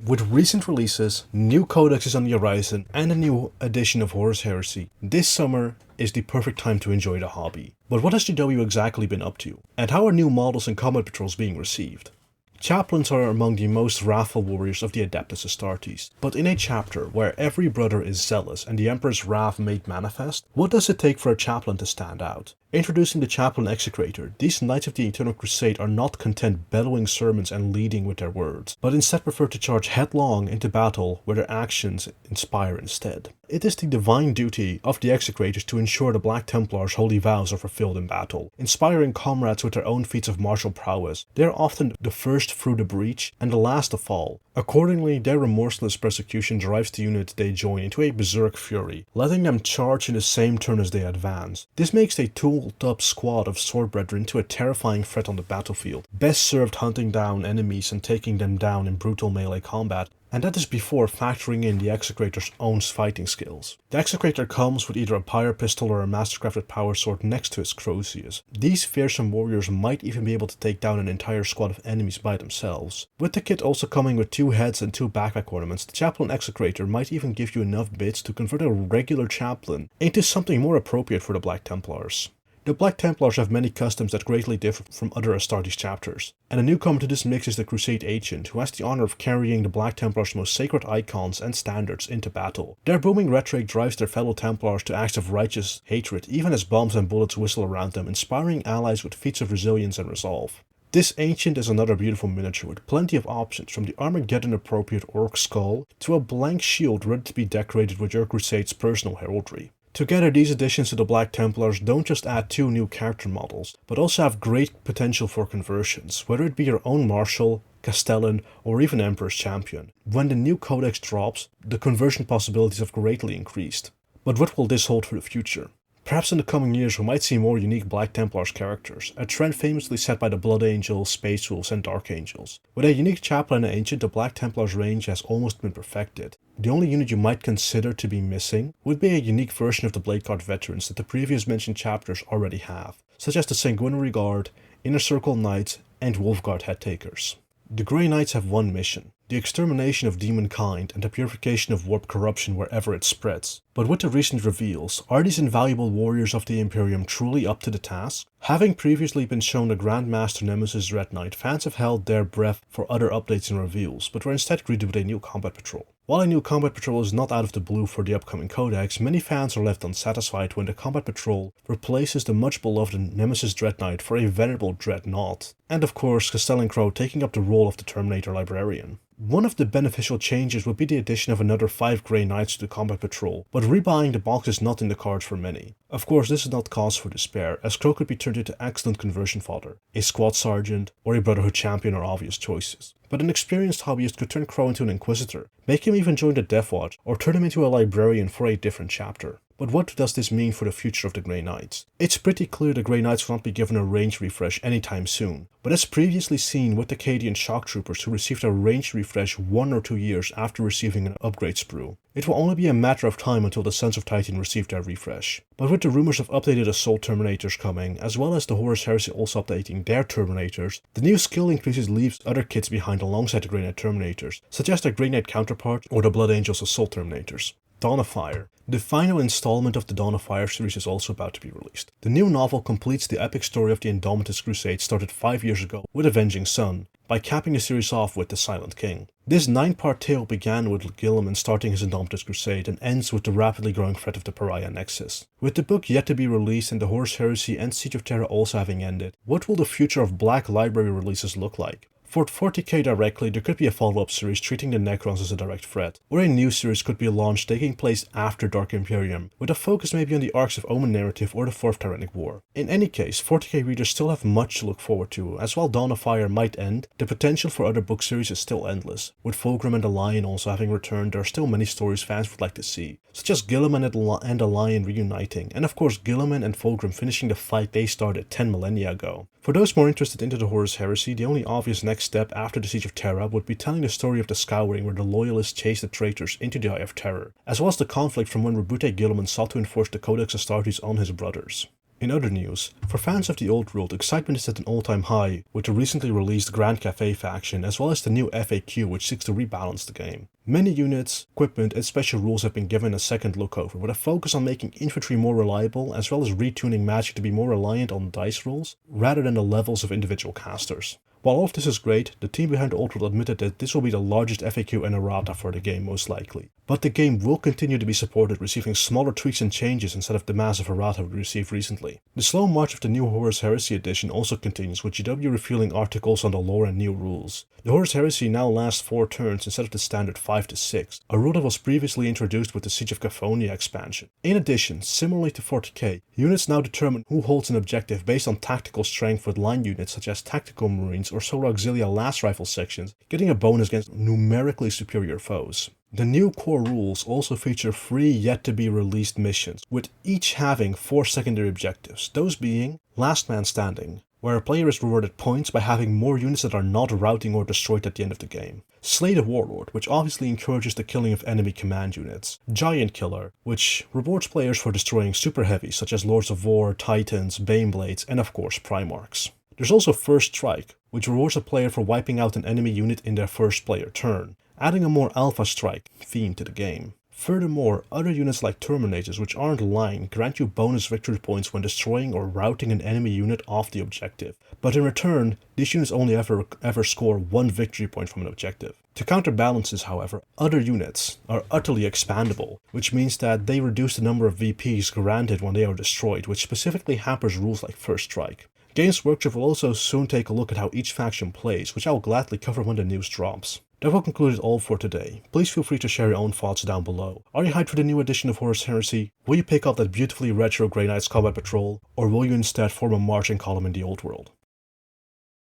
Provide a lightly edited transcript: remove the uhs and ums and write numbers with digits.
With recent releases, new codexes on the horizon, and a new edition of Horus Heresy, this summer is the perfect time to enjoy the hobby. But what has GW exactly been up to? And how are new models and combat patrols being received? Chaplains are among the most wrathful warriors of the Adeptus Astartes, but in a chapter where every brother is zealous and the Emperor's wrath made manifest, what does it take for a chaplain to stand out? Introducing the Chaplain Execrator, these Knights of the Eternal Crusade are not content bellowing sermons and leading with their words, but instead prefer to charge headlong into battle where their actions inspire instead. It is the divine duty of the Execrators to ensure the Black Templars' holy vows are fulfilled in battle, inspiring comrades with their own feats of martial prowess. They are often the first through the breach and the last to fall. Accordingly, their remorseless persecution drives the unit they join into a berserk fury, letting them charge in the same turn as they advance. This makes a tooled-up squad of sword brethren into a terrifying threat on the battlefield, best served hunting down enemies and taking them down in brutal melee combat. And that is before factoring in the Execrator's own fighting skills. The Execrator comes with either a pyre pistol or a mastercrafted power sword next to his Crozius. These fearsome warriors might even be able to take down an entire squad of enemies by themselves. With the kit also coming with 2 heads and 2 backpack ornaments, the Chaplain Execrator might even give you enough bits to convert a regular chaplain into something more appropriate for the Black Templars. The Black Templars have many customs that greatly differ from other Astartes chapters, and a newcomer to this mix is the Crusade Ancient, who has the honor of carrying the Black Templars' most sacred icons and standards into battle. Their booming rhetoric drives their fellow Templars to acts of righteous hatred, even as bombs and bullets whistle around them, inspiring allies with feats of resilience and resolve. This Ancient is another beautiful miniature with plenty of options, from the Armageddon-appropriate Orc skull to a blank shield ready to be decorated with your Crusade's personal heraldry. Together, these additions to the Black Templars don't just add 2 new character models, but also have great potential for conversions, whether it be your own Marshal, Castellan, or even Emperor's Champion. When the new codex drops, the conversion possibilities have greatly increased. But what will this hold for the future? Perhaps in the coming years we might see more unique Black Templars characters, a trend famously set by the Blood Angels, Space Wolves, and Dark Angels. With a unique Chaplain and Ancient, the Black Templars range has almost been perfected. The only unit you might consider to be missing would be a unique version of the Blade Guard veterans that the previous mentioned chapters already have, such as the Sanguinary Guard, Inner Circle Knights, and Wolf Guard Head Takers. The Grey Knights have one mission: the extermination of demonkind and the purification of warp corruption wherever it spreads. But with the recent reveals, are these invaluable warriors of the Imperium truly up to the task? Having previously been shown the Grandmaster Nemesis Dread Knight, fans have held their breath for other updates and reveals, but were instead greeted with a new combat patrol. While a new combat patrol is not out of the blue for the upcoming codex, many fans are left unsatisfied when the combat patrol replaces the much beloved Nemesis Dread Knight for a venerable Dreadnought. And of course, Castellan Crow taking up the role of the Terminator Librarian. One of the beneficial changes would be the addition of another 5 Grey Knights to the combat patrol, but rebuying the box is not in the cards for many. Of course, this is not cause for despair, as Crow could be turned into excellent conversion fodder. A squad sergeant or a Brotherhood champion are obvious choices. But an experienced hobbyist could turn Crow into an Inquisitor, make him even join the Death Watch, or turn him into a Librarian for a different chapter. But what does this mean for the future of the Grey Knights? It's pretty clear the Grey Knights will not be given a range refresh anytime soon, but as previously seen with the Cadian Shock Troopers who received a range refresh 1 or 2 years after receiving an upgrade sprue, it will only be a matter of time until the Sons of Titan receive their refresh. But with the rumors of updated Assault Terminators coming, as well as the Horus Heresy also updating their Terminators, the new skill increases leaves other kits behind alongside the Grey Knight Terminators, such as their Grey Knight counterpart or the Blood Angels Assault Terminators. Dawn of Fire. The final installment of the Dawn of Fire series is also about to be released. The new novel completes the epic story of the Indomitus Crusade started 5 years ago with Avenging Sun, by capping the series off with the Silent King. This 9-part tale began with Guilliman starting his Indomitus Crusade and ends with the rapidly growing threat of the Pariah Nexus. With the book yet to be released and the Horus Heresy and Siege of Terra also having ended, what will the future of Black Library releases look like? For 40K directly, there could be a follow-up series treating the Necrons as a direct threat, or a new series could be launched taking place after Dark Imperium, with a focus maybe on the arcs of Omen Narrative or the 4th Tyrannic War. In any case, 40K readers still have much to look forward to, as while Dawn of Fire might end, the potential for other book series is still endless. With Fulgrim and the Lion also having returned, there are still many stories fans would like to see, such as Guilliman and the Lion reuniting, and of course Guilliman and Fulgrim finishing the fight they started 10 millennia ago. For those more interested into the Horus Heresy, the only obvious next step after the Siege of Terra would be telling the story of the Scouring where the Loyalists chased the traitors into the Eye of Terror, as well as the conflict from when Rebute Guilliman sought to enforce the Codex Astartes on his brothers. In other news, for fans of the old world, excitement is at an all-time high with the recently released Grand Cafe faction as well as the new FAQ which seeks to rebalance the game. Many units, equipment and special rules have been given a second look over with a focus on making infantry more reliable as well as retuning magic to be more reliant on dice rolls rather than the levels of individual casters. While all of this is great, the team behind the old world admitted that this will be the largest FAQ and errata for the game most likely. But the game will continue to be supported, receiving smaller tweaks and changes instead of the massive errata we received recently. The slow march of the new Horus Heresy edition also continues, with GW revealing articles on the lore and new rules. The Horus Heresy now lasts 4 turns instead of the standard 5 to 6, a rule that was previously introduced with the Siege of Caphonia expansion. In addition, similarly to 40k, units now determine who holds an objective based on tactical strength, with line units such as Tactical Marines or Solar Auxilia Last Rifle sections getting a bonus against numerically superior foes. The new core rules also feature 3 yet-to-be-released missions, with each having 4 secondary objectives, those being Last Man Standing, where a player is rewarded points by having more units that are not routing or destroyed at the end of the game. Slay the Warlord, which obviously encourages the killing of enemy command units. Giant Killer, which rewards players for destroying super heavies such as Lords of War, Titans, Baneblades, and of course Primarchs. There's also First Strike, which rewards a player for wiping out an enemy unit in their first player turn, adding a more Alpha Strike theme to the game. Furthermore, other units like Terminators, which aren't line, grant you bonus victory points when destroying or routing an enemy unit off the objective, but in return, these units only ever score 1 victory point from an objective. To counterbalance this, however, other units are utterly expandable, which means that they reduce the number of VPs granted when they are destroyed, which specifically hampers rules like First Strike. Games Workshop will also soon take a look at how each faction plays, which I will gladly cover when the news drops. That will conclude it all for today. Please feel free to share your own thoughts down below. Are you hyped for the new edition of Horus Heresy? Will you pick up that beautifully retro Grey Knights Combat Patrol? Or will you instead form a marching column in the old world?